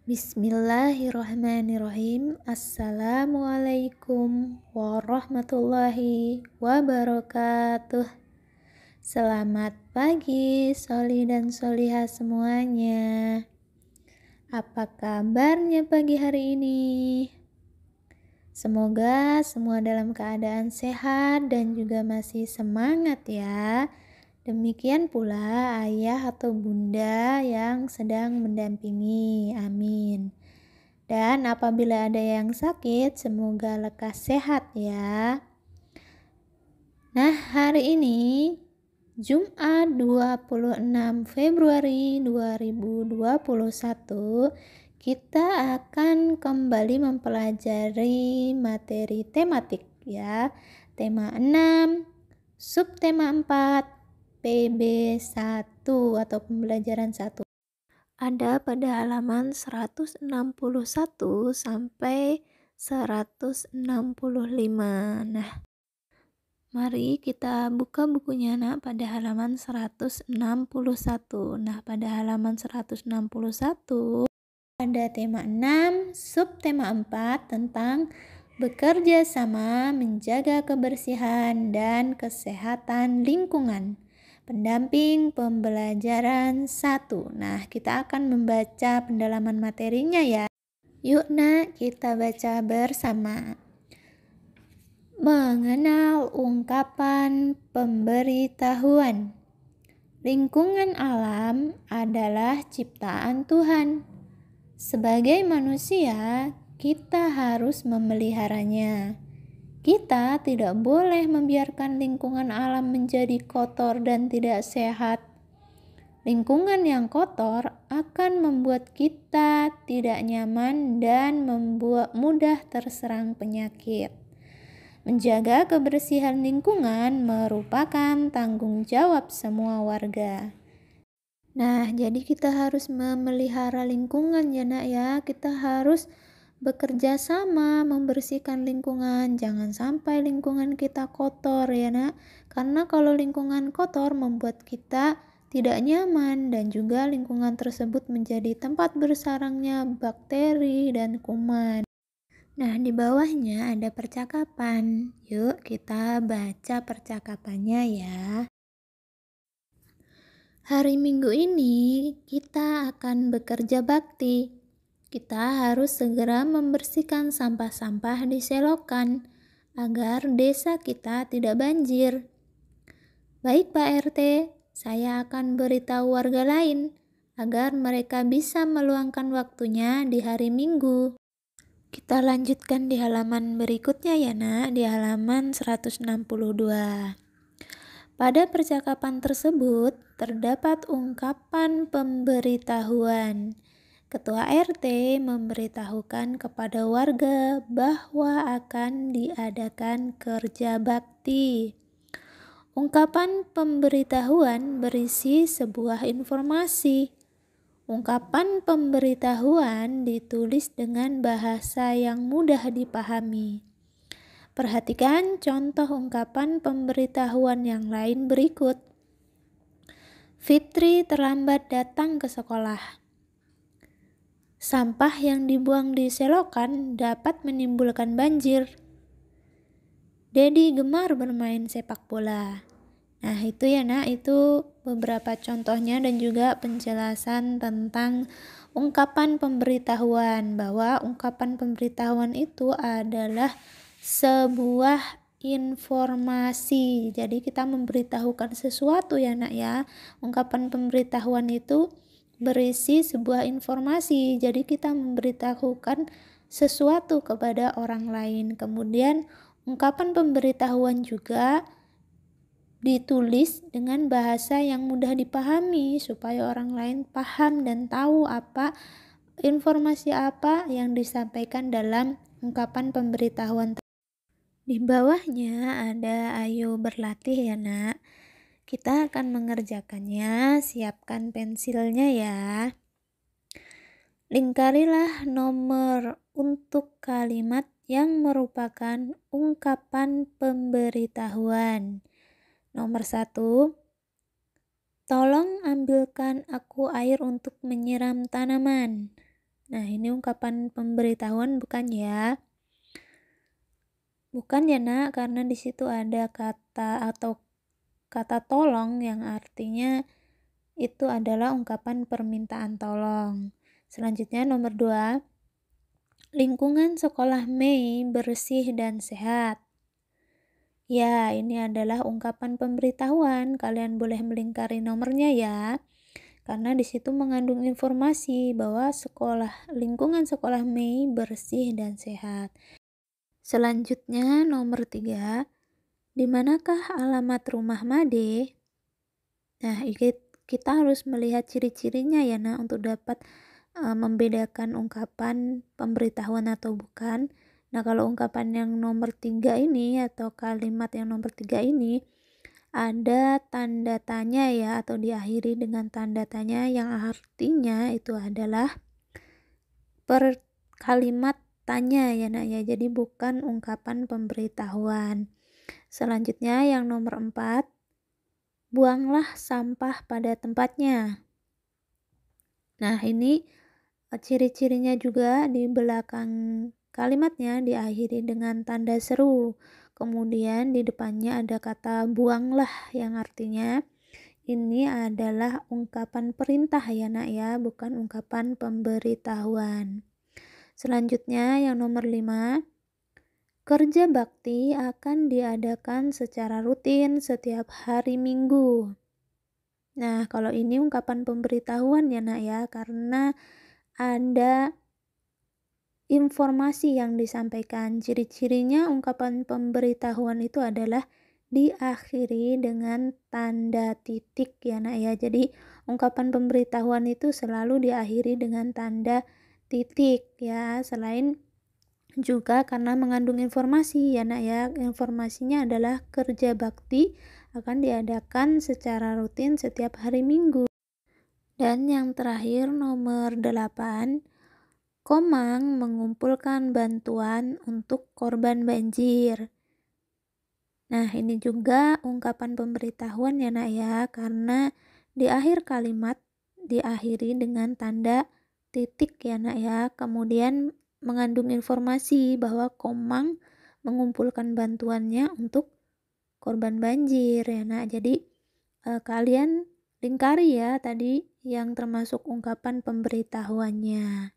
Bismillahirrahmanirrahim. Assalamualaikum warahmatullahi wabarakatuh. Selamat pagi Soli dan Soliha semuanya. Apa kabarnya pagi hari ini? Semoga semua dalam keadaan sehat dan juga masih semangat ya. Demikian pula ayah atau bunda yang sedang mendampingi, amin. Dan apabila ada yang sakit, semoga lekas sehat ya. Nah, hari ini Jumat 26 Februari 2021 kita akan kembali mempelajari materi tematik ya. Tema 6, subtema 4, PB1 atau pembelajaran 1. Ada pada halaman 161 sampai 165. Nah, mari kita buka bukunya nak pada halaman 161. Nah, pada halaman 161 ada tema 6, subtema 4 tentang bekerja sama menjaga kebersihan dan kesehatan lingkungan. Pendamping pembelajaran 1. Nah, kita akan membaca pendalaman materinya ya. Yuk nak, kita baca bersama. Mengenal ungkapan pemberitahuan. Lingkungan alam adalah ciptaan Tuhan. Sebagai manusia, kita harus memeliharanya. Kita tidak boleh membiarkan lingkungan alam menjadi kotor dan tidak sehat. Lingkungan yang kotor akan membuat kita tidak nyaman dan membuat mudah terserang penyakit. Menjaga kebersihan lingkungan merupakan tanggung jawab semua warga. Nah, jadi kita harus memelihara lingkungan ya nak ya. Kita harus bekerja sama membersihkan lingkungan. Jangan sampai lingkungan kita kotor ya nak. Karena kalau lingkungan kotor membuat kita tidak nyaman dan juga lingkungan tersebut menjadi tempat bersarangnya bakteri dan kuman. Nah, di bawahnya ada percakapan. Yuk kita baca percakapannya ya. Hari Minggu ini kita akan bekerja bakti. Kita harus segera membersihkan sampah-sampah di selokan agar desa kita tidak banjir. Baik Pak RT, saya akan beritahu warga lain agar mereka bisa meluangkan waktunya di hari Minggu. Kita lanjutkan di halaman berikutnya ya nak, di halaman 162. Pada percakapan tersebut terdapat ungkapan pemberitahuan. Ketua RT memberitahukan kepada warga bahwa akan diadakan kerja bakti. Ungkapan pemberitahuan berisi sebuah informasi. Ungkapan pemberitahuan ditulis dengan bahasa yang mudah dipahami. Perhatikan contoh ungkapan pemberitahuan yang lain berikut. Fitri terlambat datang ke sekolah. Sampah yang dibuang di selokan dapat menimbulkan banjir. Dedi gemar bermain sepak bola. Nah itu ya nak, itu beberapa contohnya dan juga penjelasan tentang ungkapan pemberitahuan, bahwa ungkapan pemberitahuan itu adalah sebuah informasi. Jadi kita memberitahukan sesuatu ya nak ya. Ungkapan pemberitahuan itu berisi sebuah informasi. Jadi kita memberitahukan sesuatu kepada orang lain. Kemudian ungkapan pemberitahuan juga ditulis dengan bahasa yang mudah dipahami supaya orang lain paham dan tahu apa informasi apa yang disampaikan dalam ungkapan pemberitahuan. Di bawahnya ada ayo berlatih ya nak. Kita akan mengerjakannya, siapkan pensilnya ya. Lingkarilah nomor untuk kalimat yang merupakan ungkapan pemberitahuan. Nomor 1, tolong ambilkan aku air untuk menyiram tanaman. Nah, ini ungkapan pemberitahuan bukan ya? Bukan ya nak, karena di situ ada kata atau kata tolong yang artinya itu adalah ungkapan permintaan tolong. Selanjutnya nomor 2, lingkungan sekolah Mei bersih dan sehat. Ya, ini adalah ungkapan pemberitahuan. Kalian boleh melingkari nomornya ya. Karena di situ mengandung informasi bahwa lingkungan sekolah Mei bersih dan sehat. Selanjutnya nomor 3, di manakah alamat rumah Made? Nah, kita harus melihat ciri-cirinya ya nah untuk dapat membedakan ungkapan pemberitahuan atau bukan. Nah, kalau ungkapan yang nomor 3 ini atau kalimat yang nomor 3 ini ada tanda tanya ya atau diakhiri dengan tanda tanya yang artinya itu adalah kalimat tanya ya nak ya, jadi bukan ungkapan pemberitahuan. Selanjutnya yang nomor 4, buanglah sampah pada tempatnya. Nah, ini ciri-cirinya juga di belakang kalimatnya diakhiri dengan tanda seru. Kemudian di depannya ada kata buanglah yang artinya ini adalah ungkapan perintah ya nak ya, bukan ungkapan pemberitahuan. Selanjutnya yang nomor 5, kerja bakti akan diadakan secara rutin setiap hari Minggu. Nah, kalau ini ungkapan pemberitahuan ya nak ya, karena ada informasi yang disampaikan. Ciri-cirinya ungkapan pemberitahuan itu adalah diakhiri dengan tanda titik ya nak ya. Jadi ungkapan pemberitahuan itu selalu diakhiri dengan tanda titik ya. Selain juga karena mengandung informasi ya nak ya. Informasinya adalah kerja bakti akan diadakan secara rutin setiap hari Minggu. Dan yang terakhir nomor 8, Komang mengumpulkan bantuan untuk korban banjir. Nah, ini juga ungkapan pemberitahuan ya nak ya, karena di akhir kalimat diakhiri dengan tanda titik ya nak ya. Kemudian mengandung informasi bahwa Komang mengumpulkan bantuannya untuk korban banjir ya nak. Jadi kalian lingkari ya tadi yang termasuk ungkapan pemberitahuannya.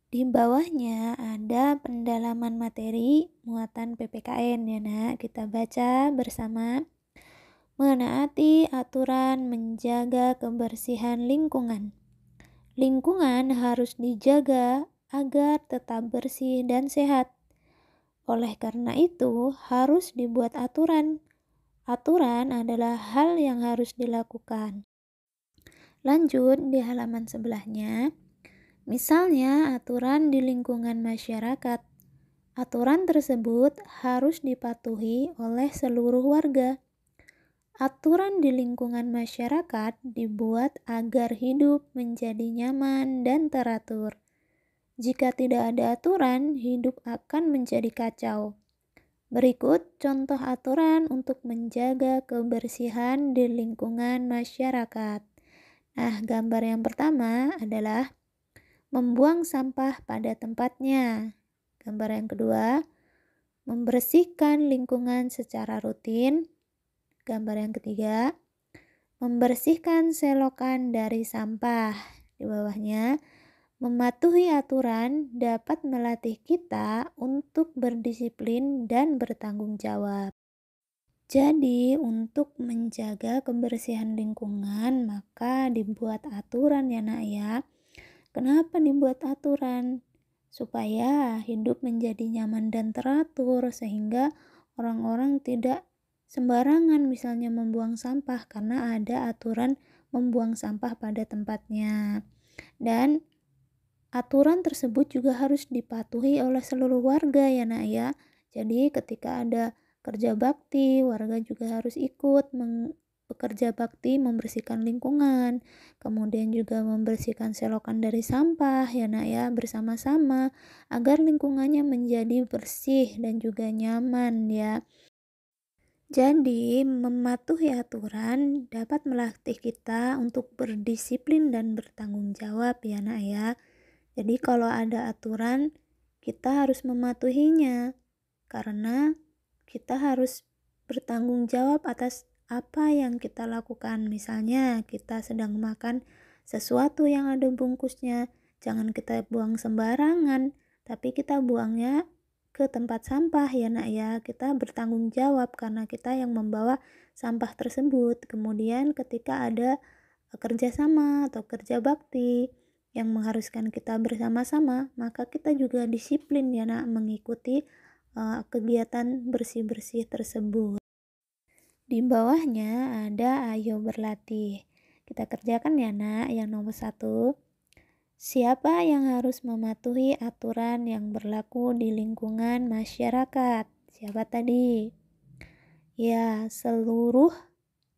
Di bawahnya ada pendalaman materi muatan PPKN ya nak. Kita baca bersama. Menaati aturan menjaga kebersihan lingkungan. Lingkungan harus dijaga agar tetap bersih dan sehat. Oleh karena itu, harus dibuat aturan. Aturan aturan adalah hal yang harus dilakukan. Lanjut di halaman sebelahnya. Misalnya aturan di lingkungan masyarakat. Aturan tersebut harus dipatuhi oleh seluruh warga. Aturan di lingkungan masyarakat dibuat agar hidup menjadi nyaman dan teratur. Jika tidak ada aturan, hidup akan menjadi kacau. Berikut contoh aturan untuk menjaga kebersihan di lingkungan masyarakat. Nah, gambar yang pertama adalah membuang sampah pada tempatnya. Gambar yang kedua, membersihkan lingkungan secara rutin. Gambar yang ketiga, membersihkan selokan dari sampah. Di bawahnya, mematuhi aturan dapat melatih kita untuk berdisiplin dan bertanggung jawab. Jadi, untuk menjaga kebersihan lingkungan, maka dibuat aturan ya nak ya. Kenapa dibuat aturan? Supaya hidup menjadi nyaman dan teratur, sehingga orang-orang tidak sembarangan misalnya membuang sampah, karena ada aturan membuang sampah pada tempatnya. Dan aturan tersebut juga harus dipatuhi oleh seluruh warga ya nak ya. Jadi ketika ada kerja bakti, warga juga harus ikut bekerja bakti membersihkan lingkungan, kemudian juga membersihkan selokan dari sampah ya nak ya, bersama-sama agar lingkungannya menjadi bersih dan juga nyaman ya. Jadi mematuhi aturan dapat melatih kita untuk berdisiplin dan bertanggung jawab ya nak ya. Jadi kalau ada aturan, kita harus mematuhinya karena kita harus bertanggung jawab atas apa yang kita lakukan. Misalnya kita sedang makan sesuatu yang ada bungkusnya, jangan kita buang sembarangan, tapi kita buangnya ke tempat sampah ya nak ya. Kita bertanggung jawab karena kita yang membawa sampah tersebut. Kemudian ketika ada kerjasama atau kerja bakti yang mengharuskan kita bersama-sama, maka kita juga disiplin ya nak mengikuti kegiatan bersih-bersih tersebut. Di bawahnya ada ayo berlatih. Kita kerjakan ya nak. Yang nomor 1, siapa yang harus mematuhi aturan yang berlaku di lingkungan masyarakat? Siapa tadi? Ya, seluruh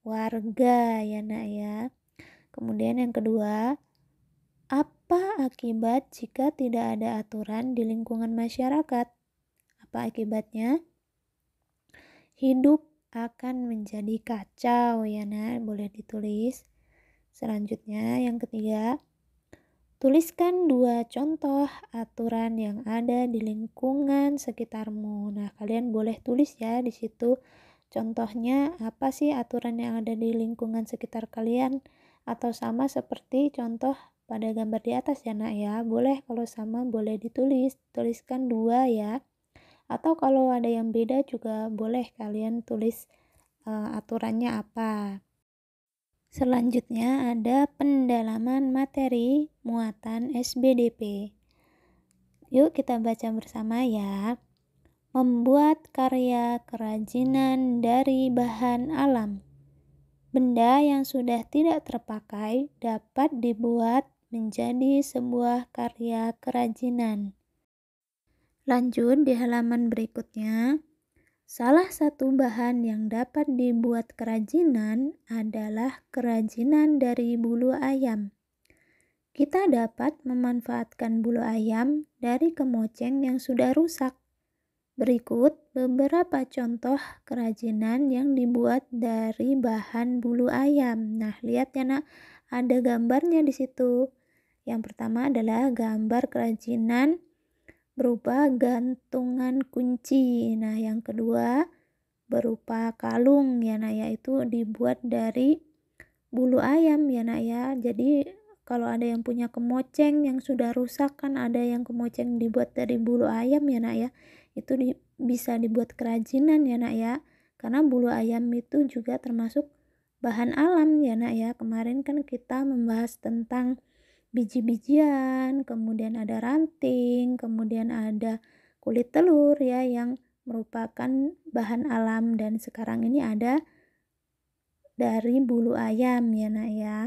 warga ya nak ya. Kemudian yang kedua, apa akibat jika tidak ada aturan di lingkungan masyarakat? Apa akibatnya? Hidup akan menjadi kacau ya nak, boleh ditulis. Selanjutnya yang ketiga, tuliskan 2 contoh aturan yang ada di lingkungan sekitarmu. Nah, kalian boleh tulis ya di situ contohnya apa sih aturan yang ada di lingkungan sekitar kalian, atau sama seperti contoh pada gambar di atas ya nak ya. Boleh kalau sama boleh tuliskan 2 ya. Atau kalau ada yang beda juga boleh kalian tulis aturannya apa. Selanjutnya ada pendalaman materi muatan SBDP. Yuk kita baca bersama ya. Membuat karya kerajinan dari bahan alam. Benda yang sudah tidak terpakai dapat dibuat menjadi sebuah karya kerajinan. Lanjut di halaman berikutnya. Salah satu bahan yang dapat dibuat kerajinan adalah kerajinan dari bulu ayam. Kita dapat memanfaatkan bulu ayam dari kemoceng yang sudah rusak. Berikut beberapa contoh kerajinan yang dibuat dari bahan bulu ayam. Nah, lihat ya nak, ada gambarnya di situ. Yang pertama adalah gambar kerajinan berupa gantungan kunci. Nah, yang kedua berupa kalung ya nak, yaitu dibuat dari bulu ayam ya nak ya. Jadi kalau ada yang punya kemoceng yang sudah rusak, kan ada yang kemoceng dibuat dari bulu ayam ya nak ya, itu bisa dibuat kerajinan ya nak ya, karena bulu ayam itu juga termasuk bahan alam ya nak ya. Kemarin kan kita membahas tentang biji-bijian, kemudian ada ranting, kemudian ada kulit telur ya yang merupakan bahan alam, dan sekarang ini ada dari bulu ayam ya nak ya.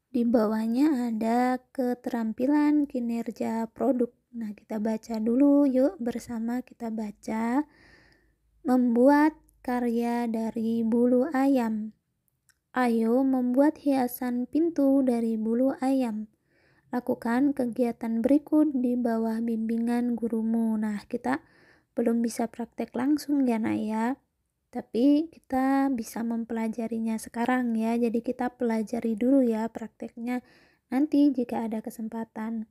Di bawahnya ada keterampilan kinerja produk. Nah, kita baca dulu yuk bersama, kita baca. Membuat karya dari bulu ayam. Ayo membuat hiasan pintu dari bulu ayam. Lakukan kegiatan berikut di bawah bimbingan gurumu. Nah, kita belum bisa praktek langsung ya nak ya, tapi kita bisa mempelajarinya sekarang ya. Jadi kita pelajari dulu ya prakteknya nanti jika ada kesempatan.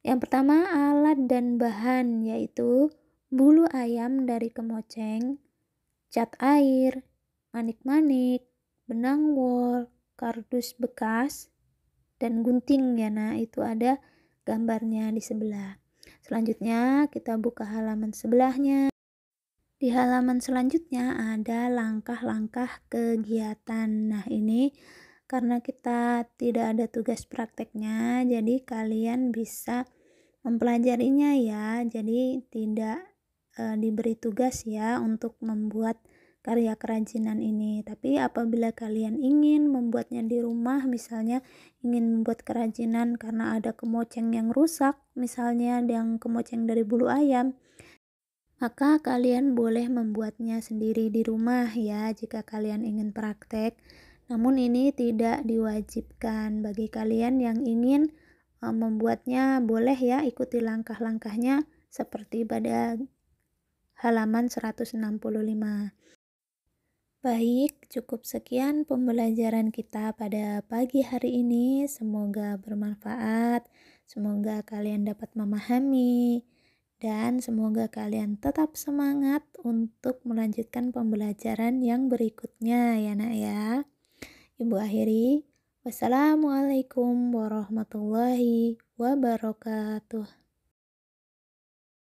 Yang pertama, alat dan bahan, yaitu bulu ayam dari kemoceng, cat air, manik-manik, benang wol, kardus bekas, dan gunting ya. Nah, itu ada gambarnya di sebelah. Selanjutnya kita buka halaman sebelahnya. Di halaman selanjutnya ada langkah-langkah kegiatan. Nah, ini karena kita tidak ada tugas prakteknya, jadi kalian bisa mempelajarinya ya. Jadi tidak diberi tugas ya untuk membuat karya kerajinan ini. Tapi apabila kalian ingin membuatnya di rumah, misalnya ingin membuat kerajinan karena ada kemoceng yang rusak, misalnya yang kemoceng dari bulu ayam, maka kalian boleh membuatnya sendiri di rumah ya jika kalian ingin praktek. Namun ini tidak diwajibkan. Bagi kalian yang ingin membuatnya, boleh ya ikuti langkah-langkahnya seperti pada halaman 165. Baik, cukup sekian pembelajaran kita pada pagi hari ini. Semoga bermanfaat. Semoga kalian dapat memahami dan semoga kalian tetap semangat untuk melanjutkan pembelajaran yang berikutnya ya nak ya. Ibu akhiri, wassalamualaikum warahmatullahi wabarakatuh.